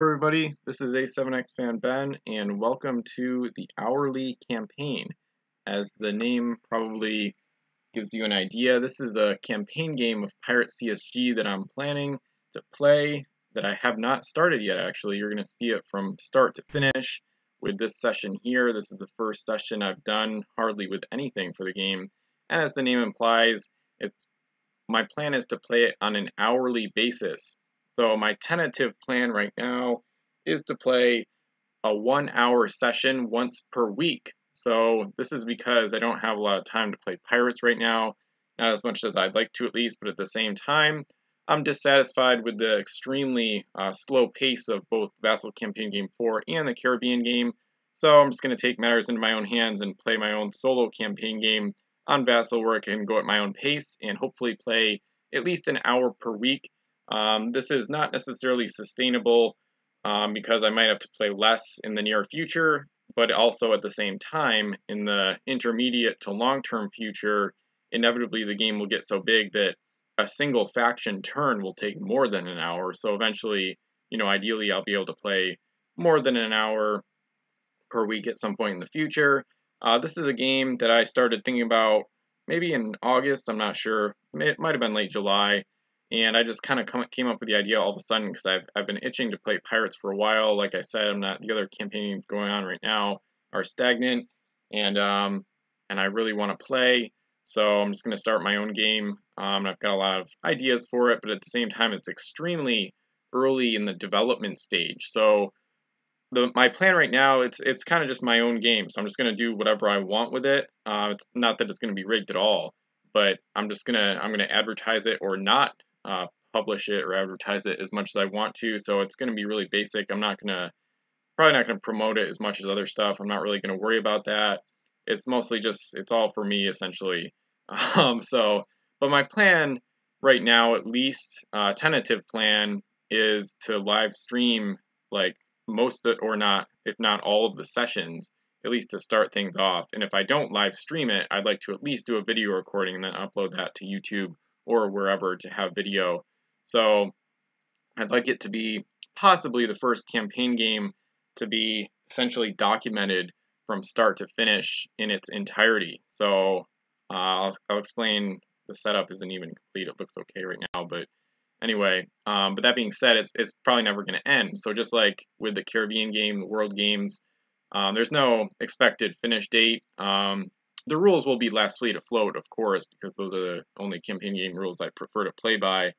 Everybody, this is A7X Fan Ben, and welcome to the Hourly Campaign. As the name probably gives you an idea, this is a campaign game of Pirate CSG that I'm planning to play that I have not started yet, actually. You're going to see it from start to finish with this session here. This is the first session I've done hardly with anything for the game. And as the name implies, my plan is to play it on an hourly basis. So my tentative plan right now is to play a 1 hour session once per week. So this is because I don't have a lot of time to play Pirates right now, not as much as I'd like to at least, but at the same time, I'm dissatisfied with the extremely slow pace of both Vassal Campaign Game 4 and the Caribbean game. So I'm just going to take matters into my own hands and play my own solo campaign game on Vassal where I can go at my own pace and hopefully play at least an hour per week. This is not necessarily sustainable because I might have to play less in the near future, but also at the same time, in the intermediate to long-term future, inevitably the game will get so big that a single faction turn will take more than an hour. So eventually, ideally I'll be able to play more than an hour per week at some point in the future. This is a game that I started thinking about maybe in August, I'm not sure. It might have been late July. And I just kind of came up with the idea all of a sudden because I've been itching to play Pirates for a while. Like I said, the other campaigns going on right now are stagnant, and I really want to play. So I'm just going to start my own game. I've got a lot of ideas for it, but at the same time, it's extremely early in the development stage. So my plan right now, it's kind of just my own game. So I'm just going to do whatever I want with it. It's not that it's going to be rigged at all, but I'm gonna advertise it or not publish it or advertise it as much as I want to. So it's going to be really basic. I'm probably not gonna promote it as much as other stuff. I'm not really going to worry about that. It's mostly it's all for me essentially. But my plan right now, at least tentative plan, is to live stream like most of, or not, if not all of the sessions, at least to start things off. And if I don't live stream it, I'd like to at least do a video recording and then upload that to YouTube or wherever to have video. So I'd like it to be possibly the first campaign game to be essentially documented from start to finish in its entirety. So I'll explain. The setup isn't even complete. It looks okay right now, but anyway, but that being said, it's probably never going to end. So just like with the Caribbean game, the World Games, there's no expected finish date. The rules will be last fleet afloat, of course, because those are the only campaign game rules I prefer to play by.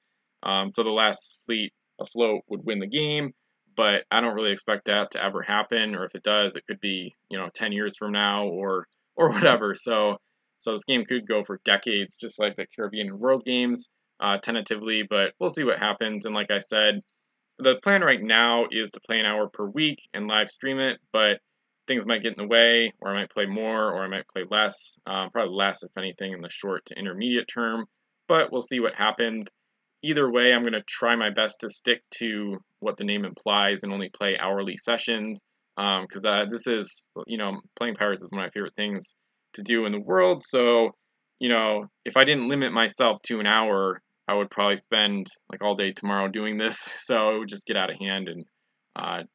So the last fleet afloat would win the game, but I don't really expect that to ever happen. Or if it does, it could be 10 years from now or whatever. So this game could go for decades, just like the Caribbean and World Games. Tentatively, but we'll see what happens. And like I said, the plan right now is to play an hour per week and live stream it, but things might get in the way, or I might play more, or I might play less, probably less if anything in the short to intermediate term, but we'll see what happens. Either way, I'm going to try my best to stick to what the name implies and only play hourly sessions, because this is, playing Pirates is one of my favorite things to do in the world. So if I didn't limit myself to an hour, I would probably spend like all day tomorrow doing this. So it would just get out of hand and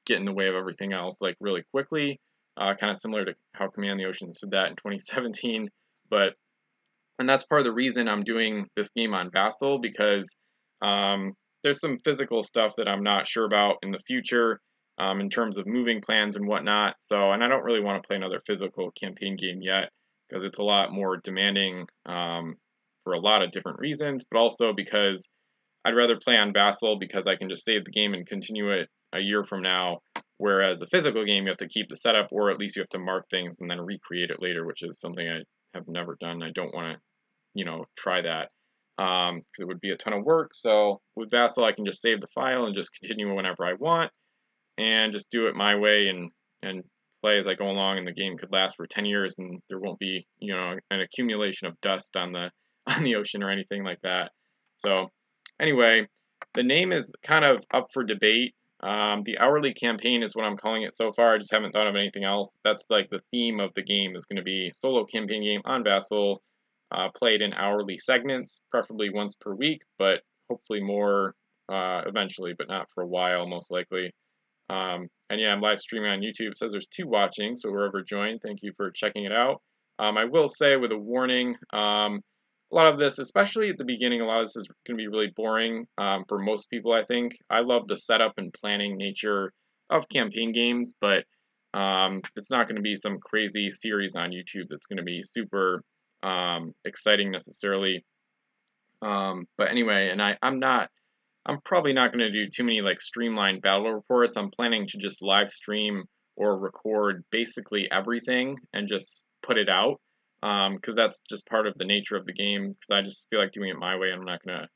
get in the way of everything else like really quickly. Kind of similar to how Command the Oceans did that in 2017. And that's part of the reason I'm doing this game on Vassal, because there's some physical stuff that I'm not sure about in the future in terms of moving plans and whatnot. And I don't really want to play another physical campaign game yet, because it's a lot more demanding for a lot of different reasons, but also because I'd rather play on Vassal because I can just save the game and continue it a year from now, whereas a physical game you have to keep the setup, or at least you have to mark things and then recreate it later, which is something I have never done. I don't want to, try that because it would be a ton of work. So with Vassal, I can just save the file and just continue whenever I want and just do it my way and play as I go along, and the game could last for 10 years and there won't be, an accumulation of dust on the ocean or anything like that. So anyway, the name is kind of up for debate. The hourly campaign is what I'm calling it so far. I just haven't thought of anything else. That's like the theme of the game is going to be solo campaign game on Vassal, played in hourly segments, preferably once per week, but hopefully more eventually, but not for a while, most likely. And yeah, I'm live streaming on YouTube. It says there's 2 watching, so whoever joined, thank you for checking it out. I will say with a warning, a lot of this, especially at the beginning, a lot of this is going to be really boring for most people, I think. I love the setup and planning nature of campaign games, but it's not going to be some crazy series on YouTube that's going to be super exciting necessarily. But anyway, and I'm probably not going to do too many like streamlined battle reports. I'm planning to just live stream or record basically everything and just put it out because that's just part of the nature of the game. Because I just feel like doing it my way. I'm not going to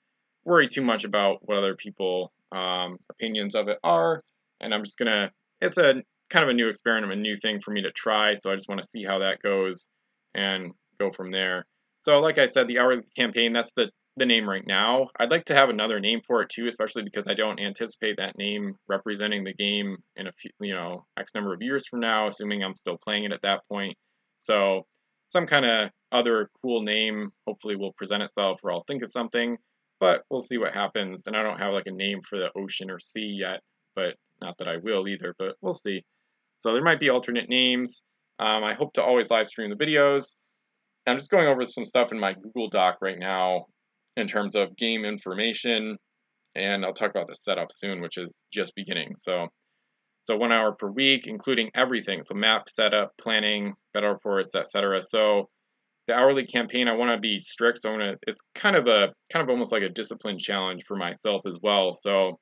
worry too much about what other people opinions of it are, and I'm just gonna. It's a kind of a new experiment, a new thing for me to try. So I just want to see how that goes and go from there. So like I said, the hourly campaign, that's the name right now. I'd like to have another name for it too, especially because I don't anticipate that name representing the game in a few, X number of years from now, assuming I'm still playing it at that point. So some kind of other cool name hopefully will present itself, or I'll think of something, but we'll see what happens. And I don't have like a name for the ocean or sea yet, but not that I will either, but we'll see. So there might be alternate names. I hope to always live stream the videos. I'm just going over some stuff in my Google Doc right now in terms of game information, and I'll talk about the setup soon, which is just beginning. So 1 hour per week, including everything. So map setup, planning, battle reports, etc. So the hourly campaign, I want to be strict. So it's kind of almost like a discipline challenge for myself as well. So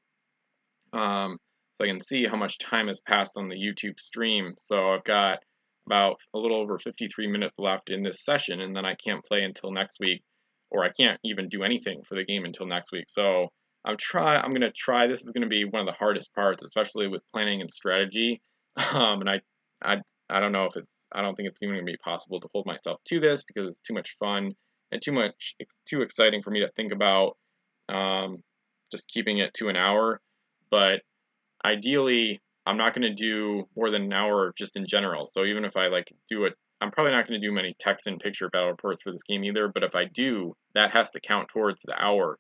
so I can see how much time has passed on the YouTube stream. So I've got about a little over 53 minutes left in this session, and then I can't play until next week, or I can't even do anything for the game until next week. So I'm going to try. This is going to be one of the hardest parts, especially with planning and strategy. And I don't know if I don't think it's even going to be possible to hold myself to this because it's too much fun and too exciting for me to think about just keeping it to an hour. But ideally, I'm not going to do more than an hour just in general. So even if I like do it, I'm probably not going to do many text and picture battle reports for this game either. But if I do, that has to count towards the hour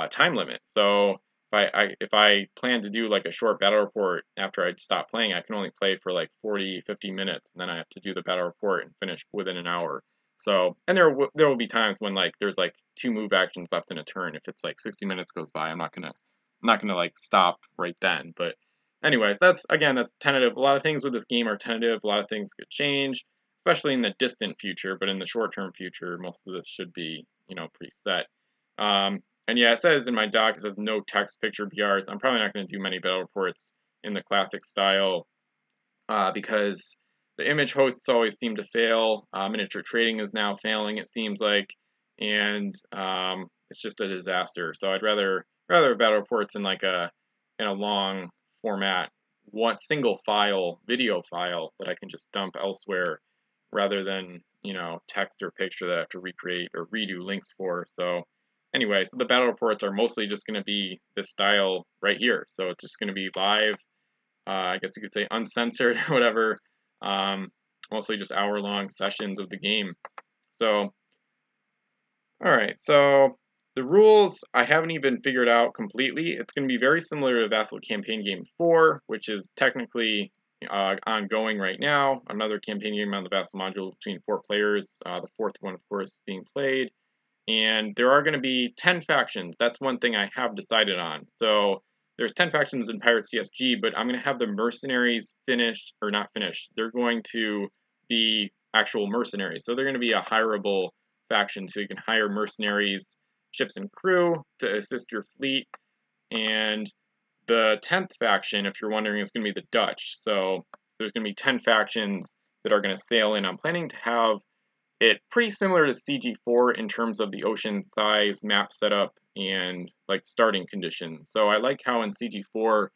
time limit. So if I plan to do like a short battle report after I stop playing, I can only play for like 40, 50 minutes, and then I have to do the battle report and finish within an hour. So, and there will be times when like there's like 2 move actions left in a turn. If it's like 60 minutes goes by, I'm not gonna like stop right then. But anyways, that's tentative. A lot of things with this game are tentative. A lot of things could change, especially in the distant future. But in the short-term future, most of this should be pretty set. And yeah, it says in my doc, it says no text picture BRs. I'm probably not going to do many battle reports in the classic style because the image hosts always seem to fail. Miniature trading is now failing, it seems like, and it's just a disaster. So I'd rather battle reports in like a long format, one single file, video file that I can just dump elsewhere, rather than text or picture that I have to recreate or redo links for. So anyway, so the battle reports are mostly just going to be this style right here. So it's just going to be live, I guess you could say uncensored or whatever, mostly just hour-long sessions of the game. So, all right, so the rules I haven't even figured out completely. It's going to be very similar to Vassal Campaign Game 4, which is technically ongoing right now. Another campaign game on the Vassal module between 4 players, the 4th one, of course, being played. And there are going to be 10 factions. That's one thing I have decided on. So there's 10 factions in Pirate CSG, but I'm going to have the mercenaries finished, or not finished. They're going to be actual mercenaries. So they're going to be a hireable faction. So you can hire mercenaries, ships and crew to assist your fleet. And the 10th faction, if you're wondering, is going to be the Dutch. So there's going to be 10 factions that are going to sail in. I'm planning to have it pretty similar to CG4 in terms of the ocean size, map setup, and like starting conditions. So I like how in CG4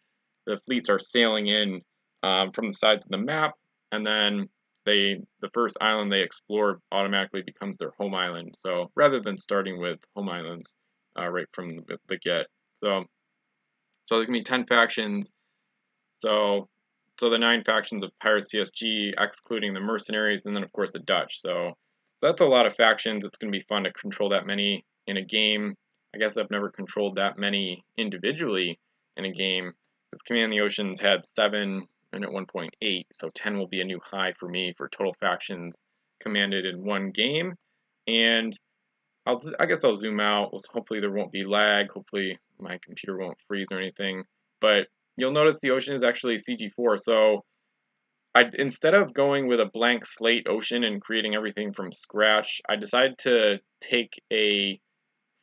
the fleets are sailing in from the sides of the map, and then the first island they explore automatically becomes their home island. So rather than starting with home islands right from the get. So there's gonna be 10 factions. So the 9 factions of Pirate CSG, excluding the mercenaries, and then of course the Dutch. So that's a lot of factions. It's going to be fun to control that many in a game. I guess I've never controlled that many individually in a game, Because Command the Oceans had 7 and at 1.8, so 10 will be a new high for me for total factions commanded in one game. And I guess I'll zoom out. Hopefully there won't be lag. Hopefully my computer won't freeze or anything. But you'll notice the ocean is actually CG4. So instead of going with a blank slate ocean and creating everything from scratch, I decided to take a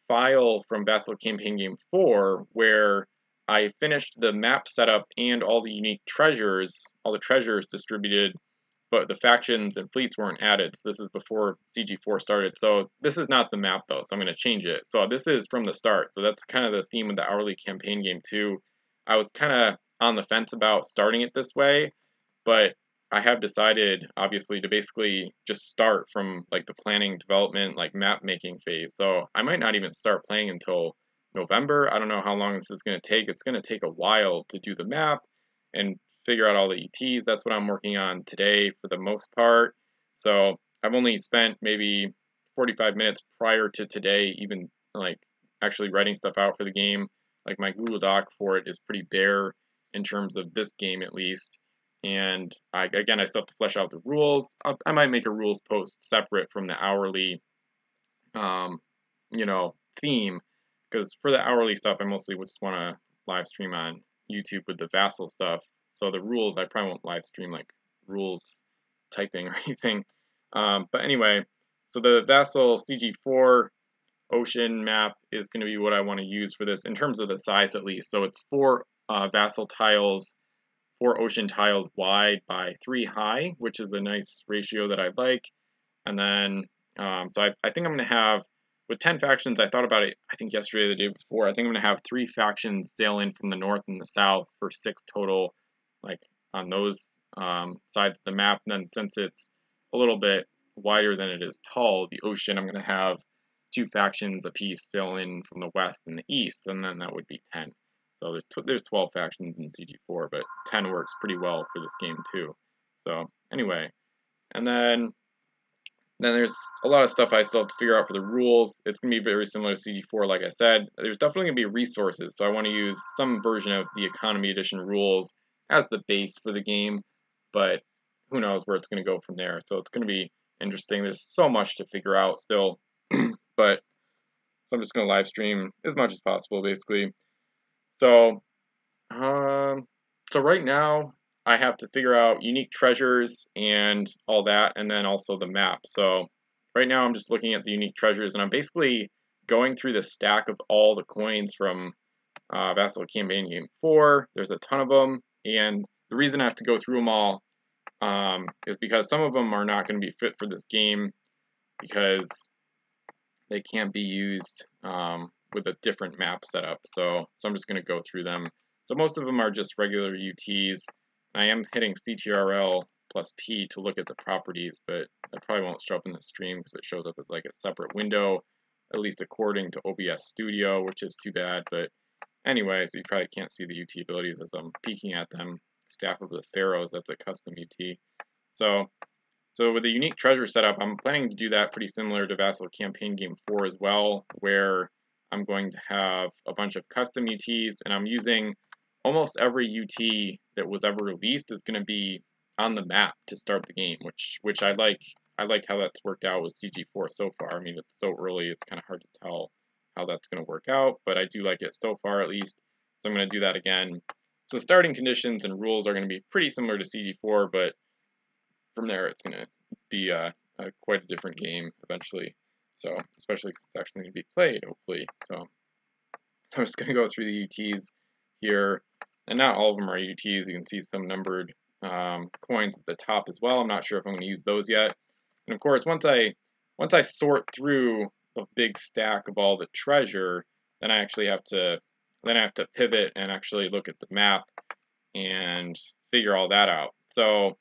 file from Vassal Campaign Game 4 where I finished the map setup and all the unique treasures, all the treasures distributed, but the factions and fleets weren't added. So this is before CG4 started. So this is not the map though, so I'm going to change it. So this is from the start. So that's kind of the theme of the hourly campaign game too. I was kind of on the fence about starting it this way, but I have decided, obviously, to basically just start from like the planning, development, like map making phase. So I might not even start playing until November. I don't know how long this is going to take. It's going to take a while to do the map and figure out all the ETs. That's what I'm working on today for the most part. So I've only spent maybe 45 minutes prior to today, even like actually writing stuff out for the game. Like my Google Doc for it is pretty bare in terms of this game at least. And again, I still have to flesh out the rules. I might make a rules post separate from the hourly, theme, because for the hourly stuff, I mostly just want to live stream on YouTube with the Vassal stuff. So the rules, I probably won't live stream like rules typing or anything. But anyway, so the Vassal CG4 ocean map is going to be what I want to use for this in terms of the size at least. So it's 4 Vassal tiles, 4 ocean tiles wide by 3 high, which is a nice ratio that I like. And then, so I think I'm going to have, with 10 factions, I thought about it, I think yesterday or the day before, I think I'm going to have 3 factions sail in from the north and the south for 6 total, like on those sides of the map. And then since it's a little bit wider than it is tall, the ocean, I'm going to have 2 factions apiece sail in from the west and the east, and then that would be 10. So there's 12 factions in CG4, but 10 works pretty well for this game too. So anyway, and then there's a lot of stuff I still have to figure out for the rules. It's going to be very similar to CG4, like I said. There's definitely going to be resources, so I want to use some version of the Economy Edition rules as the base for the game, but who knows where it's going to go from there. So it's going to be interesting. There's so much to figure out still, but I'm just going to live stream as much as possible, basically. So, right now I have to figure out unique treasures and all that, and then also the map. So right now I'm just looking at the unique treasures, and I'm basically going through the stack of all the coins from Vassal Campaign Game 4. There's a ton of them, and the reason I have to go through them all is because some of them are not going to be fit for this game because they can't be used with a different map setup. So I'm just going to go through them. So most of them are just regular UTs. I am hitting CTRL plus P to look at the properties, but that probably won't show up in the stream because it shows up as like a separate window, at least according to OBS Studio, which is too bad. But anyway, so you probably can't see the UT abilities as I'm peeking at them. Staff of the Pharaohs, that's a custom UT. So with the unique treasure setup, I'm planning to do that pretty similar to Vassal Campaign Game 4 as well, where I'm going to have a bunch of custom UTs, and I'm using almost every UT that was ever released is going to be on the map to start the game, which I like. I like how that's worked out with CG4 so far. I mean, it's so early, it's kind of hard to tell how that's going to work out, but I do like it so far at least, so I'm going to do that again. So starting conditions and rules are going to be pretty similar to CG4, but from there it's going to be quite a different game eventually. So especially because it's actually going to be played, hopefully. So I'm just going to go through the UTs here, and not all of them are UTs. You can see some numbered coins at the top as well. I'm not sure if I'm going to use those yet. And of course, once I sort through the big stack of all the treasure, then I actually have to pivot and actually look at the map and figure all that out. So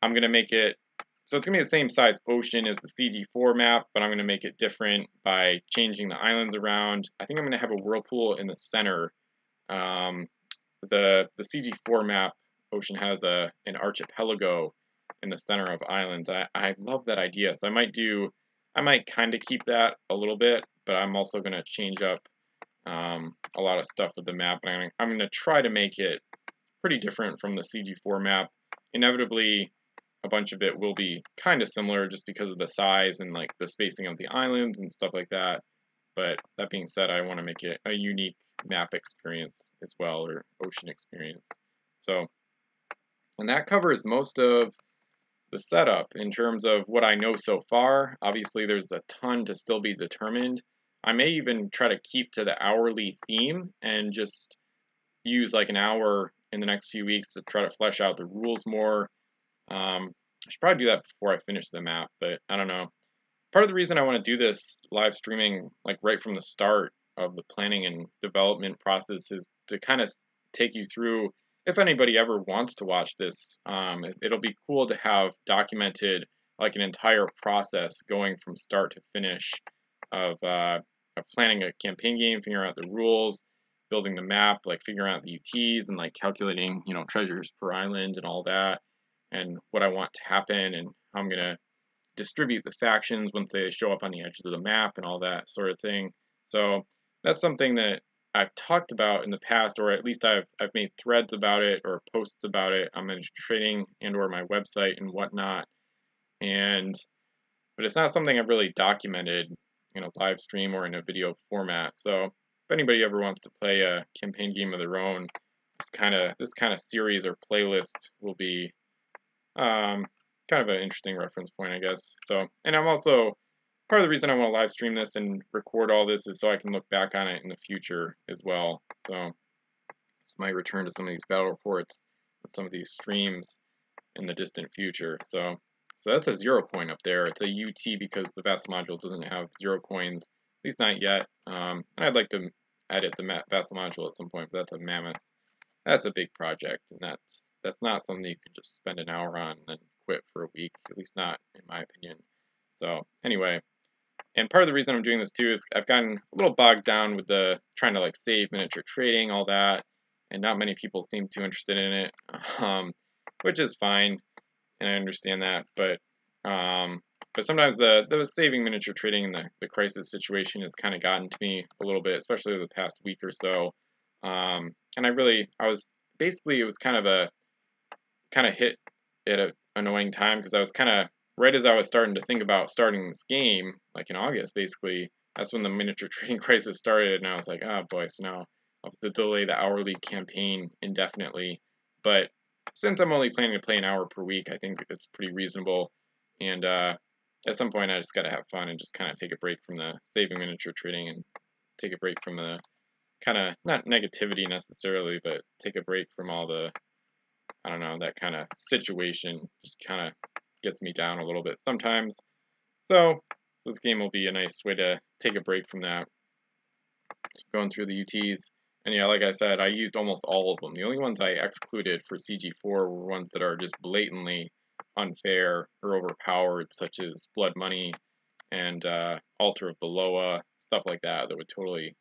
I'm going to make it, so it's going to be the same size ocean as the CG4 map, but I'm going to make it different by changing the islands around. I think I'm going to have a whirlpool in the center. The CG4 map ocean has an archipelago in the center of islands. I love that idea, so I might kind of keep that a little bit, but I'm also going to change up a lot of stuff with the map, and I'm going to try to make it pretty different from the CG4 map. Inevitably, a bunch of it will be kind of similar just because of the size and like the spacing of the islands and stuff like that. But that being said, I want to make it a unique map experience as well, or ocean experience. So, and that covers most of the setup in terms of what I know so far. Obviously, there's a ton to still be determined. I may even try to keep to the hourly theme and just use like an hour in the next few weeks to try to flesh out the rules more. I should probably do that before I finish the map, but I don't know. Part of the reason I want to do this live streaming like right from the start of the planning and development process is to kind of take you through, if anybody ever wants to watch this, it'll be cool to have documented like an entire process going from start to finish of planning a campaign game, figuring out the rules, building the map, like figuring out the UTs and like calculating, you know, treasures per island and all that, and what I want to happen and how I'm gonna distribute the factions once they show up on the edges of the map and all that sort of thing. So that's something that I've talked about in the past, or at least I've made threads about it or posts about it on Miniature Trading and or my website and whatnot. But it's not something I've really documented in a live stream or in a video format. So if anybody ever wants to play a campaign game of their own, this kind of series or playlist will be kind of an interesting reference point, I guess. So, and I'm also, part of the reason I want to live stream this and record all this is so I can look back on it in the future as well. So it's my return to some of these battle reports with some of these streams in the distant future. So that's a 0 coin up there. It's a UT because the VASSAL module doesn't have 0 coins, at least not yet. And I'd like to edit the VASSAL module at some point, but that's a mammoth. That's a big project, and that's not something you can just spend an hour on and then quit for a week, at least not in my opinion. So anyway, and part of the reason I'm doing this too is I've gotten a little bogged down with the trying to like save miniature trading, all that, and not many people seem too interested in it, which is fine, and I understand that, but sometimes the saving miniature trading and the crisis situation has kind of gotten to me a little bit, especially over the past week or so. And it was kind of hit at an annoying time because I was kind of, right as I was starting to think about starting this game, like in August, basically, that's when the miniature trading crisis started, and I was like, oh boy, so now I'll have to delay the hourly campaign indefinitely. But since I'm only planning to play an hour per week, I think it's pretty reasonable, and at some point I just gotta have fun and just kind of take a break from the saving miniature trading and take a break from the kind of, not negativity necessarily, but take a break from all the, I don't know, that kind of situation just kind of gets me down a little bit sometimes. So this game will be a nice way to take a break from that. Keep going through the UTs. And yeah, like I said, I used almost all of them. The only ones I excluded for CG4 were ones that are just blatantly unfair or overpowered, such as Blood Money and Altar of the Loa, stuff like that would totally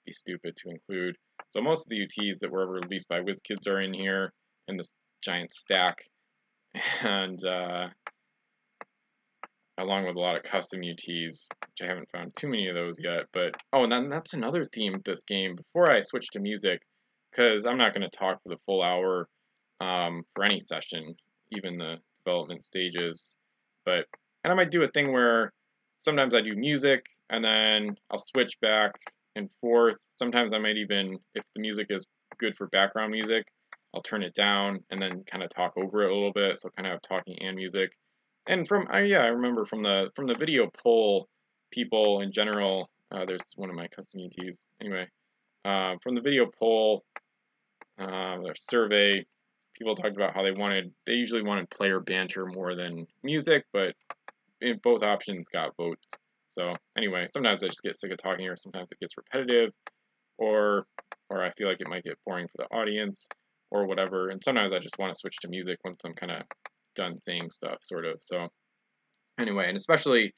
be stupid to include. So most of the UTs that were ever released by WizKids are in here in this giant stack, and along with a lot of custom UTs, which I haven't found too many of those yet. But oh, and then that's another theme of this game. Before I switch to music, because I'm not going to talk for the full hour for any session, even the development stages. And I might do a thing where sometimes I do music and then I'll switch back and forth. Sometimes I might even, if the music is good for background music, I'll turn it down and then kind of talk over it a little bit, so kind of have talking and music. And I remember from the video poll, people in general, there's one of my custom UTs. Anyway, from the video poll, their survey, people talked about how they usually wanted player banter more than music, but both options got votes. So anyway, sometimes I just get sick of talking, or sometimes it gets repetitive, or I feel like it might get boring for the audience, or whatever. And sometimes I just want to switch to music once I'm kind of done saying stuff, sort of. So anyway, and especially,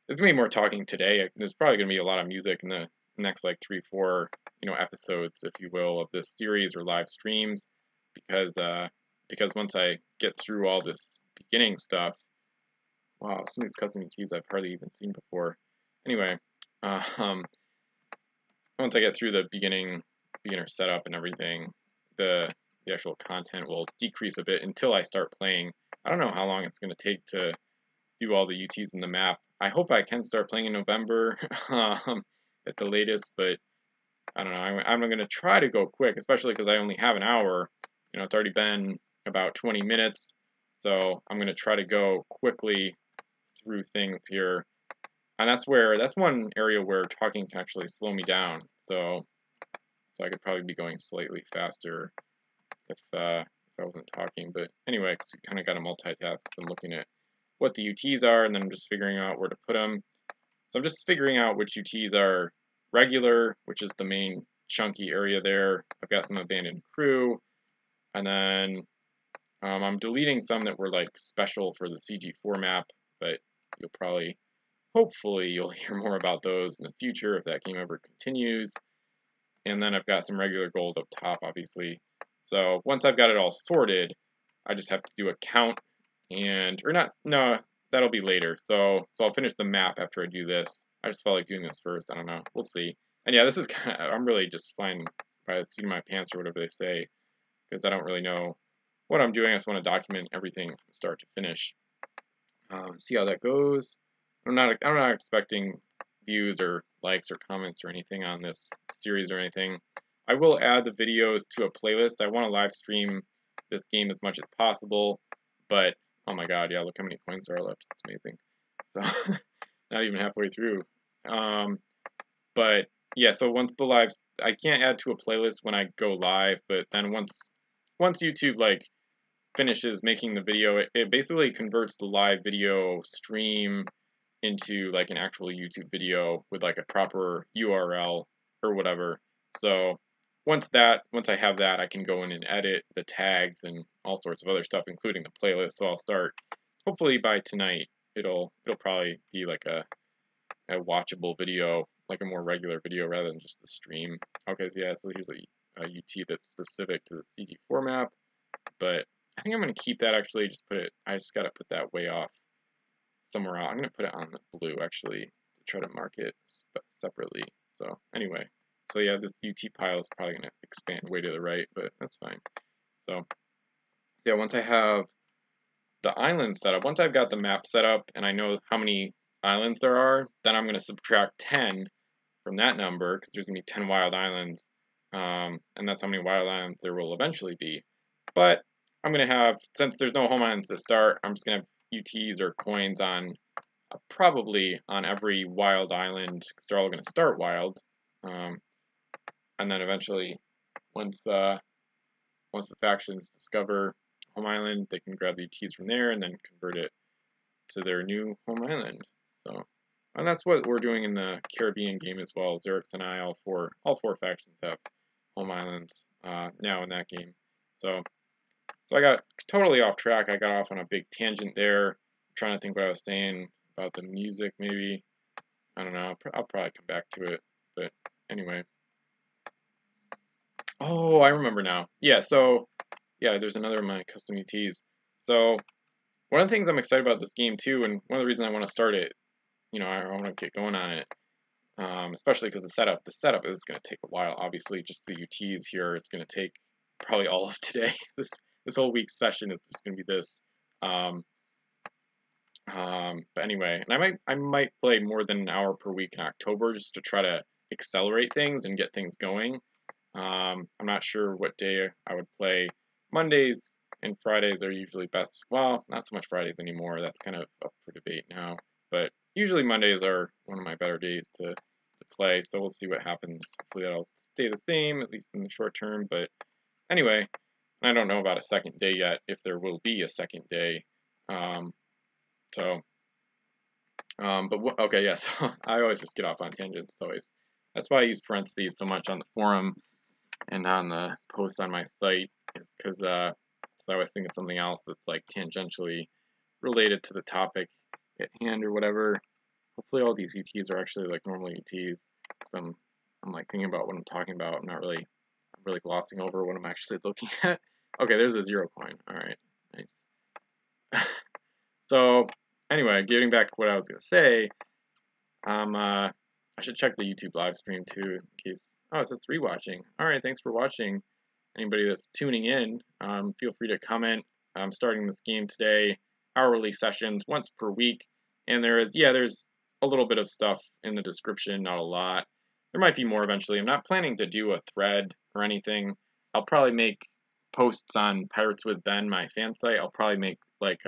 there's gonna be more talking today. There's probably gonna be a lot of music in the next like 3-4 episodes, if you will, of this series or live streams, because once I get through all this beginning stuff, wow, some of these custom UTs I've hardly even seen before. Anyway, once I get through the beginner setup and everything, the actual content will decrease a bit until I start playing. I don't know how long it's going to take to do all the UTs in the map. I hope I can start playing in November at the latest, but I don't know. I'm going to try to go quick, especially because I only have an hour. You know, it's already been about 20 minutes, so I'm going to try to go quickly through things here. And that's one area where talking can actually slow me down. So I could probably be going slightly faster if I wasn't talking. But anyway, you kind of got to multitask because I'm looking at what the UTs are, and then I'm just figuring out where to put them. So I'm just figuring out which UTs are regular, which is the main chunky area there. I've got some abandoned crew, and then I'm deleting some that were like special for the CG4 map, but you'll probably, hopefully, you'll hear more about those in the future if that game ever continues. And then I've got some regular gold up top, obviously. So once I've got it all sorted, I just have to do a count and, or not, no, that'll be later. So I'll finish the map after I do this. I just felt like doing this first. I don't know. We'll see. And yeah, this is kind of, I'm really just flying by the seat of my pants or whatever they say, because I don't really know what I'm doing. I just want to document everything from start to finish. See how that goes. I'm not expecting views or likes or comments or anything on this series or anything. I will add the videos to a playlist. I want to live stream this game as much as possible, but oh my god, yeah, look how many coins there are left. It's amazing. So not even halfway through. But yeah, so once the lives, I can't add to a playlist when I go live, but then once YouTube like finishes making the video, it basically converts the live video stream into like an actual YouTube video with like a proper URL or whatever. So once I have that, I can go in and edit the tags and all sorts of other stuff, including the playlist. So I'll start, hopefully by tonight, it'll probably be like a watchable video, like a more regular video rather than just the stream. Okay, so yeah, so here's a UT that's specific to the CG4 map, but I think I'm going to keep that actually, I just got to put that way off somewhere else. I'm going to put it on the blue actually to try to mark it separately. So anyway, so yeah, this UT pile is probably going to expand way to the right, but that's fine. So yeah, once I have the island set up, once I've got the map set up and I know how many islands there are, then I'm going to subtract 10 from that number because there's going to be 10 wild islands, and that's how many wild islands there will eventually be. But I'm going to have, since there's no home islands to start, I'm just going to have UTs or coins on probably on every wild island because they're all going to start wild, and then eventually once the factions discover home island, they can grab the UTs from there and then convert it to their new home island. So, and that's what we're doing in the Caribbean game as well. Xerix and I, all four factions have home islands now in that game. So I got totally off track. I got off on a big tangent there. I'm trying to think what I was saying about the music, maybe. I don't know. I'll probably come back to it. But anyway. Oh, I remember now. Yeah, so, yeah, there's another of my custom UTs. So, one of the things I'm excited about this game, too, and one of the reasons I want to start it, you know, I want to get going on it, especially because the setup is going to take a while. Obviously, just the UTs here is going to take probably all of today. This whole week's session is just going to be this. But anyway, and I might play more than an hour per week in October just to try to accelerate things and get things going. I'm not sure what day I would play. Mondays and Fridays are usually best. Well, not so much Fridays anymore. That's kind of up for debate now. But usually Mondays are one of my better days to play. So we'll see what happens. Hopefully that'll stay the same, at least in the short term. But anyway, I don't know about a second day yet, if there will be a second day. Okay, yeah, so I always just get off on tangents. That's why I use parentheses so much on the forum and on the posts on my site, is because I always think of something else that's like tangentially related to the topic at hand or whatever. Hopefully all these UTs are actually like normal UTs, because I'm like thinking about what I'm talking about. I'm really glossing over what I'm actually looking at. Okay, there's a 0 coin. All right, nice. So anyway, getting back to what I was gonna say, I should check the YouTube live stream too, in case. Oh, it says 3 watching. All right, thanks for watching. Anybody that's tuning in, feel free to comment. I'm starting this game today, hourly sessions, once per week. And there's a little bit of stuff in the description, not a lot. There might be more eventually. I'm not planning to do a thread or anything. I'll probably make posts on Pirates with Ben, my fan site. I'll probably make like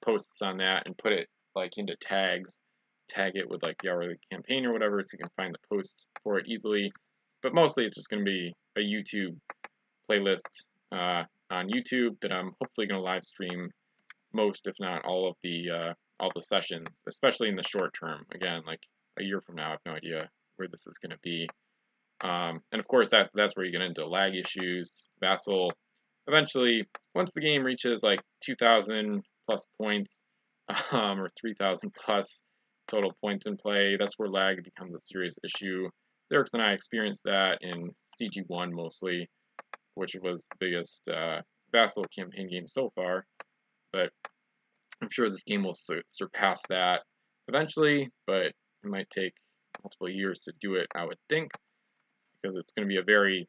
posts on that and put it like into tags. Tag it with like the hourly campaign or whatever, so you can find the posts for it easily. But mostly it's just going to be a YouTube playlist on YouTube that I'm hopefully going to live stream most, if not all the sessions, especially in the short term. Again, like a year from now, I have no idea where this is going to be. And of course, that's where you get into lag issues. VASSAL, eventually, once the game reaches like 2,000 plus points, or 3,000 plus total points in play, that's where lag becomes a serious issue. Derek and I experienced that in CG1 mostly, which was the biggest VASSAL campaign game so far. But I'm sure this game will surpass that eventually, but it might take multiple years to do it, I would think, because it's going to be a very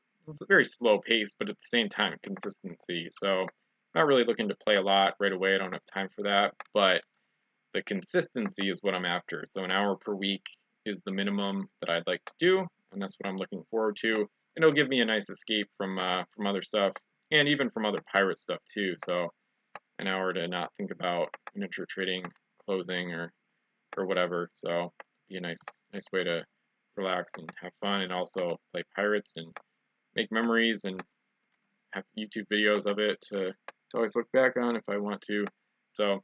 slow pace, but at the same time, consistency. So I'm not really looking to play a lot right away. I don't have time for that, but the consistency is what I'm after. So an hour per week is the minimum that I'd like to do, and that's what I'm looking forward to. And it'll give me a nice escape from other stuff, and even from other pirate stuff too. So an hour to not think about miniature trading, closing, or whatever. So be a nice way to relax and have fun, and also play pirates and make memories and have YouTube videos of it to always look back on if I want to. So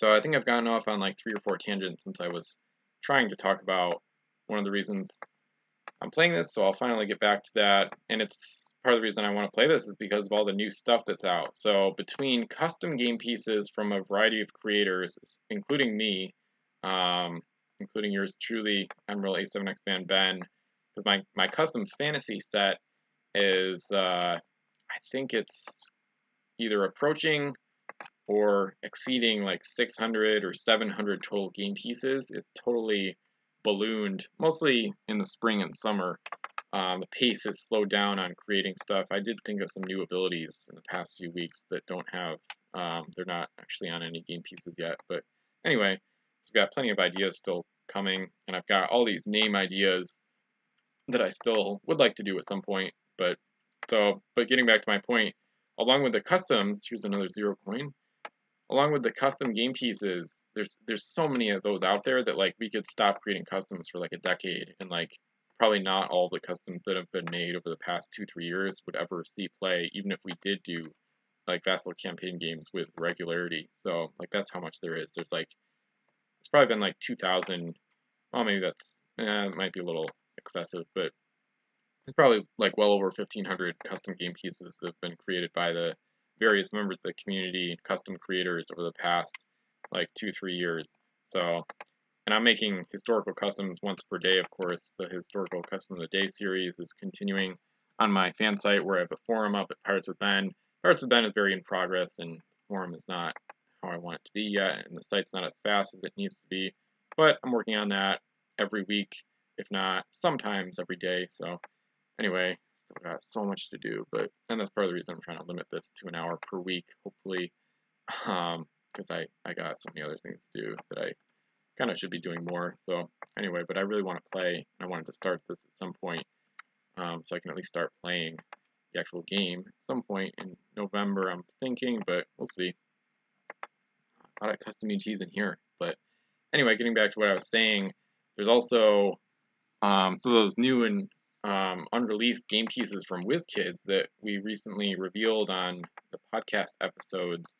I think I've gotten off on like 3 or 4 tangents since I was trying to talk about one of the reasons I'm playing this, so I'll finally get back to that. And it's part of the reason I want to play this is because of all the new stuff that's out. So between custom game pieces from a variety of creators, including me, including yours truly, Emerald A7X Fan Ben, because my custom fantasy set is, I think it's either approaching or exceeding like 600 or 700 total game pieces. It's totally ballooned, mostly in the spring and summer. The pace has slowed down on creating stuff. I did think of some new abilities in the past few weeks that don't have, they're not actually on any game pieces yet. But anyway, I've got plenty of ideas still coming, and I've got all these name ideas that I still would like to do at some point. But getting back to my point, along with the customs, here's another 0 coin. Along with the custom game pieces, there's so many of those out there that like we could stop creating customs for like a decade, and like probably not all the customs that have been made over the past 2-3 years would ever see play, even if we did do like VASSAL campaign games with regularity. So like that's how much there is. There's like it's probably been like 2,000. Well, maybe that's it might be a little excessive, but it's probably like well over 1,500 custom game pieces that have been created by the various members of the community, custom creators over the past like 2-3 years. So, and I'm making historical customs once per day, of course. The historical custom of the day series is continuing on my fan site where I have a forum up at Pirates with Ben. Pirates with Ben is very in progress, and the forum is not how I want it to be yet, and the site's not as fast as it needs to be. But I'm working on that every week, if not sometimes every day. So anyway, still got so much to do, and that's part of the reason I'm trying to limit this to an hour per week, hopefully, because I got so many other things to do that I kind of should be doing more. So anyway, but I really want to play, and I wanted to start this at some point, so I can at least start playing the actual game at some point in November, I'm thinking, but we'll see. A lot of custom EGs in here, but anyway, getting back to what I was saying, there's also so those new and unreleased game pieces from WizKids that we recently revealed on the podcast episodes.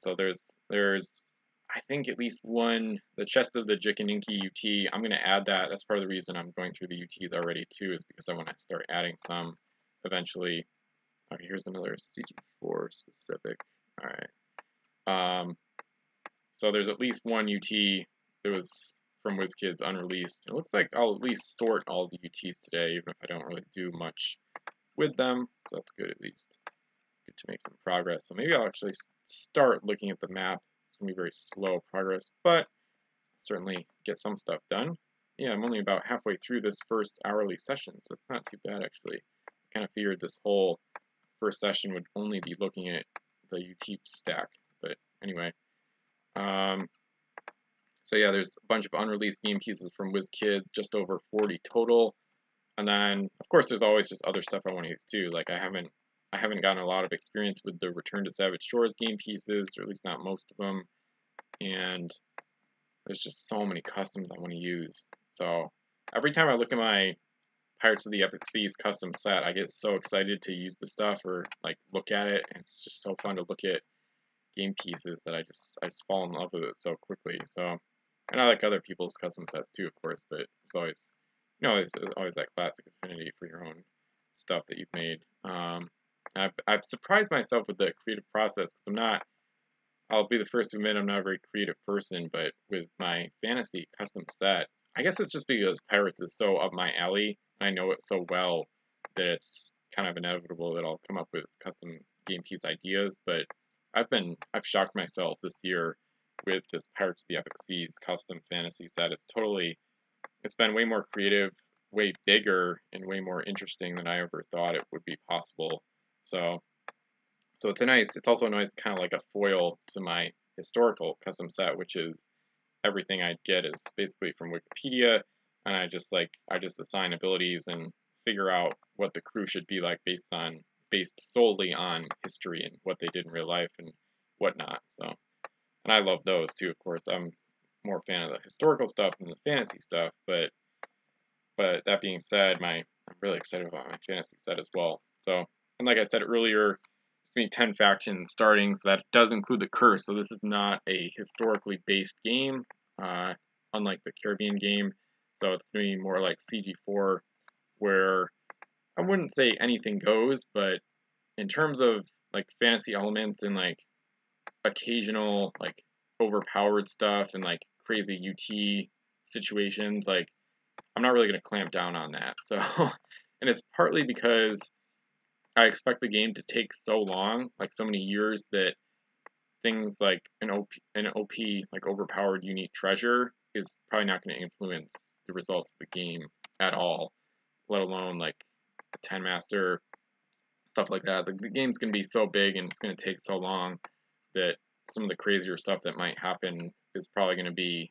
So there's I think at least one, the Chest of the Jikininki UT. I'm going to add that. That's part of the reason I'm going through the UTs already too, is because I want to start adding some eventually. Okay, here's another CG4 specific. All right. So there's at least one UT that was from WizKids unreleased. It looks like I'll at least sort all the UTs today, even if I don't really do much with them. So that's good, at least. Good to make some progress. So maybe I'll actually start looking at the map. It's going to be very slow progress, but certainly get some stuff done. yeah, I'm only about halfway through this first hourly session, so it's not too bad actually. I kind of figured this whole first session would only be looking at the UT stack, but anyway. So yeah, there's a bunch of unreleased game pieces from WizKids, just over 40 total. And then, of course, there's always just other stuff I want to use too. Like I haven't gotten a lot of experience with the Return to Savage Shores game pieces, or at least not most of them. And there's just so many customs I want to use. So every time I look at my Pirates of the Epic Seas custom set, I get so excited to use the stuff or like look at it. It's just so fun to look at game pieces that I just fall in love with it so quickly. So, and I like other people's custom sets too, of course, but there's always, there's always that classic affinity for your own stuff that you've made. I've surprised myself with the creative process because I'll be the first to admit I'm not a very creative person, but with my fantasy custom set, I guess it's just because Pirates is so up my alley, and I know it so well that it's kind of inevitable that I'll come up with custom game piece ideas, but I've shocked myself this year with this Pirates of the Epic Seas custom fantasy set. It's been way more creative, way bigger, and way more interesting than I ever thought it would be possible. So it's also nice kind of like a foil to my historical custom set, which is everything I get is basically from Wikipedia, and I just assign abilities and figure out what the crew should be like based solely on history and what they did in real life and whatnot. So, and I love those too, of course. I'm more a fan of the historical stuff than the fantasy stuff, but that being said, I'm really excited about my fantasy set as well. So, and like I said earlier, it's going to be 10 factions starting, so that does include the curse. So this is not a historically based game, unlike the Caribbean game. So it's going to be more like CG4, where I wouldn't say anything goes, but in terms of like fantasy elements and like occasional like overpowered stuff and like crazy UT situations, like I'm not really going to clamp down on that. So, and it's partly because I expect the game to take so long, like so many years, that things like an OP like overpowered unique treasure is probably not going to influence the results of the game at all, let alone like a 10 master, stuff like that. The game's going to be so big and it's going to take so long that some of the crazier stuff that might happen is probably going to be,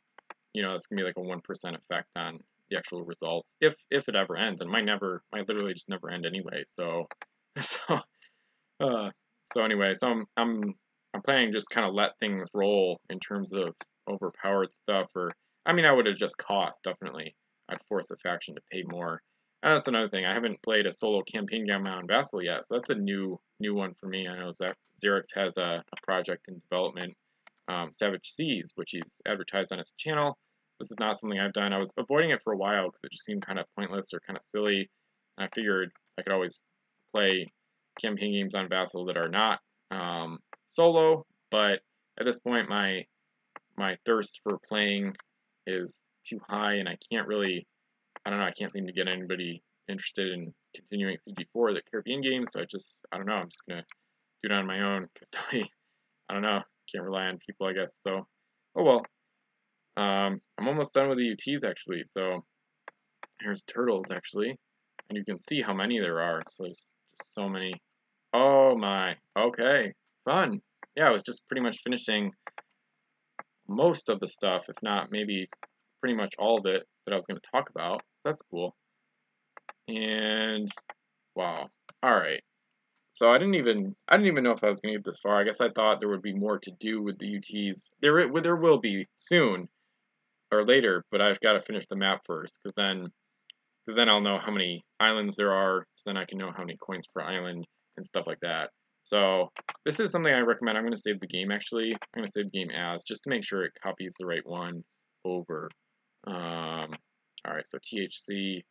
it's going to be like a 1% effect on the actual results, if it ever ends. And might literally just never end anyway. So anyway, I'm planning just kind of let things roll in terms of overpowered stuff, or I mean, I would adjust cost, definitely. I'd force a faction to pay more. And that's another thing. I haven't played a solo campaign game on VASSAL yet, so that's a new one for me. I know Xerix has a project in development, Savage Seas, which he's advertised on his channel. This is not something I've done. I was avoiding it for a while because it just seemed kind of pointless or kind of silly. And I figured I could always play campaign games on VASSAL that are not solo, but at this point my thirst for playing is too high, and I can't seem to get anybody interested in continuing CG4, the Caribbean game, so I'm just gonna do it on my own, because I don't know, can't rely on people, I guess, so, oh well. I'm almost done with the UTs, actually, so here's turtles, actually, and you can see how many there are, so there's just so many. Oh my, okay, fun. Yeah, I was just pretty much finishing most of the stuff, if not maybe pretty much all of it that I was going to talk about. So that's cool. And wow. All right. So I didn't even know if I was going to get this far. I guess I thought there would be more to do with the UTs. There will be soon or later, but I've got to finish the map first, because then I'll know how many islands there are, so then I can know how many coins per island and stuff like that. So this is something I recommend. I'm going to save the game, actually. I'm going to save the game as, just to make sure it copies the right one over. Alright, so THC,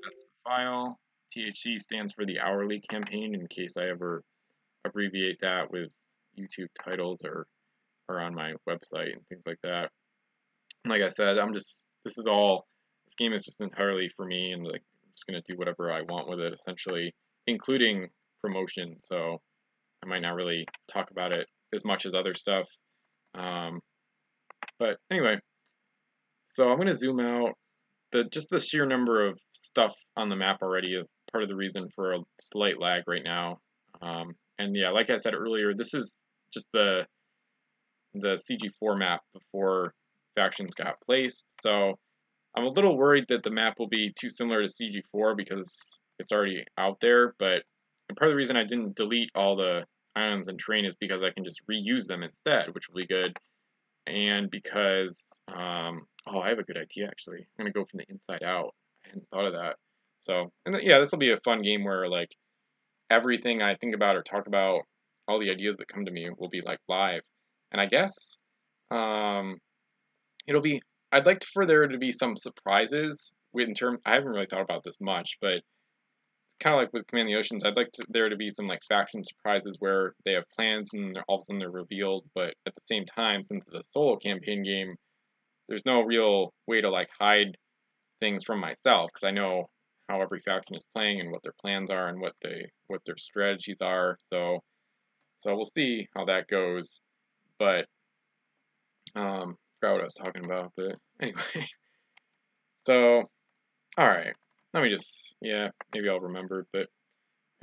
that's the file. THC stands for the hourly campaign, in case I ever abbreviate that with YouTube titles or on my website and things like that. Like I said, this game is just entirely for me, and like I'm just gonna do whatever I want with it, essentially, including promotion. So I might not really talk about it as much as other stuff. But anyway, So I'm going to zoom out. Just the sheer number of stuff on the map already is part of the reason for a slight lag right now. And yeah, like I said earlier, this is just the CG4 map before factions got placed. So I'm a little worried that the map will be too similar to CG4 because it's already out there, but part of the reason I didn't delete all the islands and terrain is because I can just reuse them instead, which will be good. And because, oh, I have a good idea actually. I'm gonna go from the inside out. I hadn't thought of that. So, and yeah, this will be a fun game where like everything I think about or talk about, all the ideas that come to me will be like live. And I guess, um, it'll be. I'd like for there to be some surprises. I haven't really thought about this much, but kind of like with Command the Oceans, I'd like there to be some like faction surprises where they have plans and all of a sudden they're revealed. But at the same time, since it's a solo campaign game, there's no real way to like hide things from myself because I know how every faction is playing and what their plans are and what their strategies are. So we'll see how that goes. But forgot what I was talking about. But anyway, so all right. Let me just, yeah, maybe I'll remember. But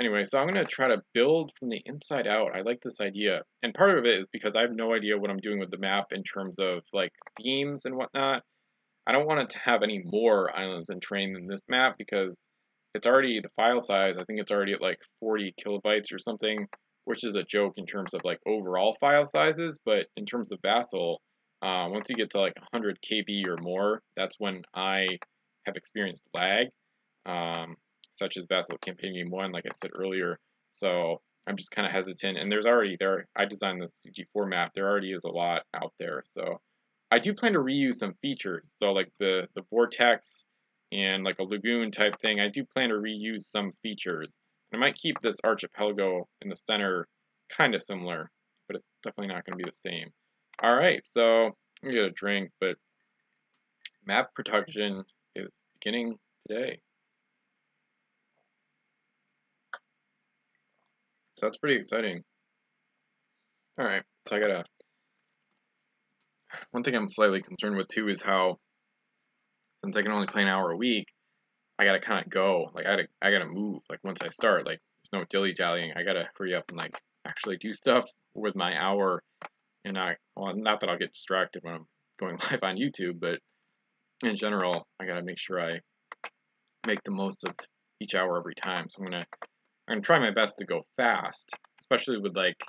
anyway, so I'm going to try to build from the inside out. I like this idea. And part of it is because I have no idea what I'm doing with the map in terms of like themes and whatnot. I don't want it to have any more islands and terrain than this map because it's already, the file size, I think it's already at like 40 kilobytes or something, which is a joke in terms of like overall file sizes. But in terms of Vassal, once you get to like 100 KB or more, that's when I have experienced lag. Such as Vassal Campaign Game 1, like I said earlier. So I'm just kind of hesitant. And I designed the CG4 map. There already is a lot out there. So I do plan to reuse some features. So like the vortex and like a lagoon type thing, I do plan to reuse some features. I might keep this archipelago in the center kind of similar, but it's definitely not going to be the same. All right, so I'm going to get a drink, but map production is beginning today. So that's pretty exciting. All right, so one thing I'm slightly concerned with too is how, since I can only play an hour a week, I gotta kind of go. Like I gotta move. Like once I start, like there's no dilly dallying. I gotta hurry up and like actually do stuff with my hour. And well, not that I'll get distracted when I'm going live on YouTube, but in general, I gotta make sure I make the most of each hour every time. So I'm gonna try my best to go fast, especially with like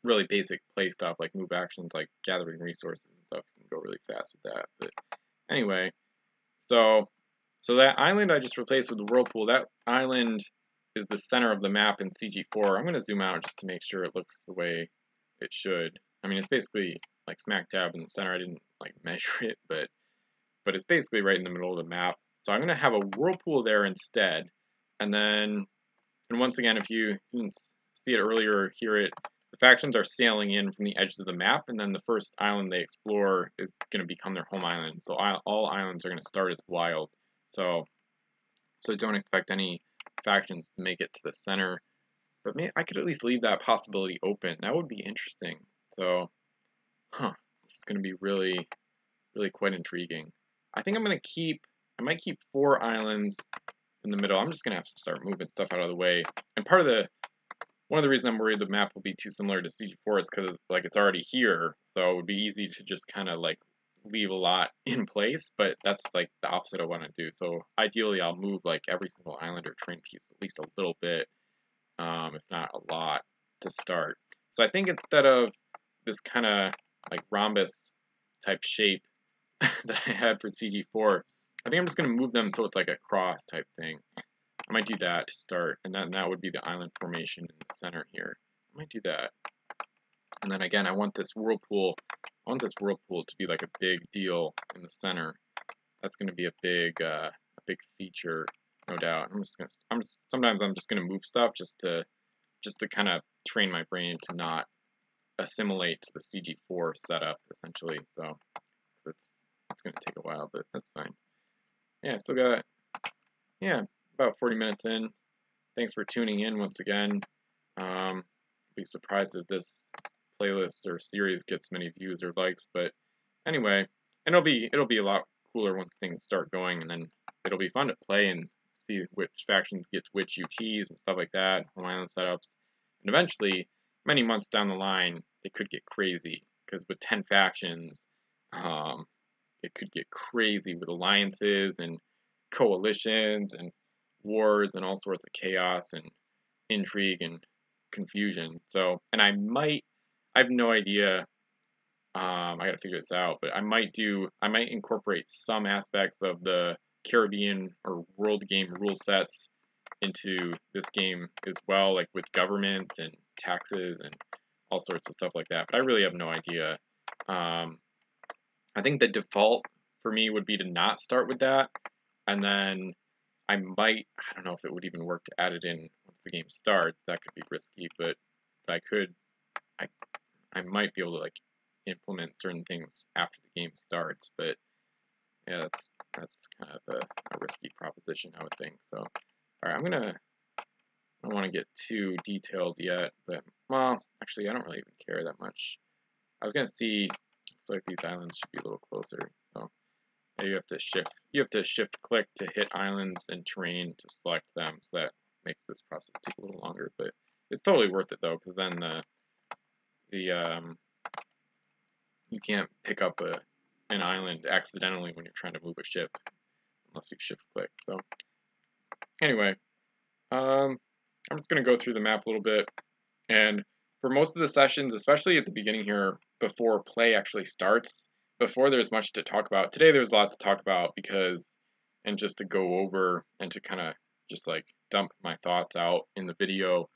really basic play stuff like move actions, like gathering resources and stuff. You can go really fast with that. But anyway, so that island I just replaced with the whirlpool, that island is the center of the map in CG4. I'm going to zoom out just to make sure it looks the way it should. I mean, it's basically like smack dab in the center. I didn't like measure it, but it's basically right in the middle of the map. So I'm going to have a whirlpool there instead. And then, and once again, if you didn't see it earlier or hear it, the factions are sailing in from the edges of the map, and then the first island they explore is going to become their home island. So all islands are going to start as wild. So don't expect any factions to make it to the center. But maybe I could at least leave that possibility open. That would be interesting. So, this is going to be really, really quite intriguing. I think I might keep 4 islands in the middle. I'm just going to have to start moving stuff out of the way. And one of the reasons I'm worried the map will be too similar to CG4 is because like it's already here. So it would be easy to just kind of like leave a lot in place, but that's like the opposite I want to do. So ideally I'll move like every single island or terrain piece at least a little bit, if not a lot, to start. So I think instead of this kind of like rhombus type shape that I had for CG4, I think I'm just going to move them so it's like a cross type thing. I might do that to start, and then that would be the island formation in the center here. I might do that. And then again, I want this whirlpool to be like a big deal in the center. That's going to be a big feature, no doubt. Sometimes I'm just gonna move stuff just to kind of train my brain to not assimilate to the CG4 setup essentially. So it's gonna take a while, but that's fine. Yeah, still got about 40 minutes in. Thanks for tuning in once again. Be surprised if this playlist or series gets many views or likes, but anyway, and it'll be a lot cooler once things start going, and then it'll be fun to play and see which factions get which UTs and stuff like that, home island setups. And eventually, many months down the line, it could get crazy, because with 10 factions, it could get crazy with alliances and coalitions and wars and all sorts of chaos and intrigue and confusion. So, and I have no idea, I gotta figure this out, but I might incorporate some aspects of the Caribbean or world game rule sets into this game as well, like with governments and taxes and all sorts of stuff like that. But I really have no idea. I think the default for me would be to not start with that, and then I don't know if it would even work to add it in once the game starts. That could be risky, but I might be able to like implement certain things after the game starts. But yeah, that's kind of a risky proposition, I would think. So, all right, I don't want to get too detailed yet, but well, actually, I don't really even care that much. I was gonna see, looks like these islands should be a little closer. So yeah, you have to shift click to hit islands and terrain to select them. So that makes this process take a little longer, but it's totally worth it though, because then you can't pick up an island accidentally when you're trying to move a ship unless you shift click. So anyway, I'm just going to go through the map a little bit, and for most of the sessions, especially at the beginning here, before play actually starts, before there's much to talk about, today there's a lot to talk about and just to go over and to kind of just like dump my thoughts out in the video.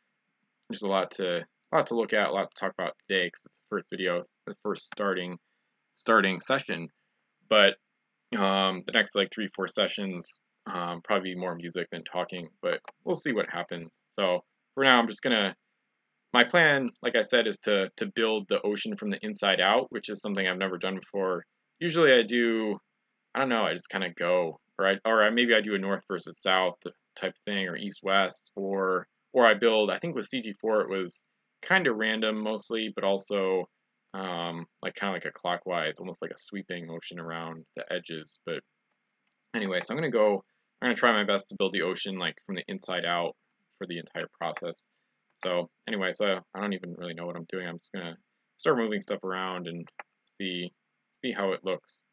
There's a lot to look at, a lot to talk about today because it's the first video, the first starting session. But the next like 3-4 sessions, probably more music than talking, but we'll see what happens. So for now, my plan, like I said, is to build the ocean from the inside out, which is something I've never done before. Usually I don't know, I just kind of go, or maybe I do a north versus south type thing, or east-west, or I build, I think with CG4 it was kind of random mostly, but also like kind of like a clockwise, almost like a sweeping motion around the edges. But anyway, so I'm gonna try my best to build the ocean like from the inside out for the entire process. So anyway, so I don't even really know what I'm doing. I'm just gonna start moving stuff around and see how it looks.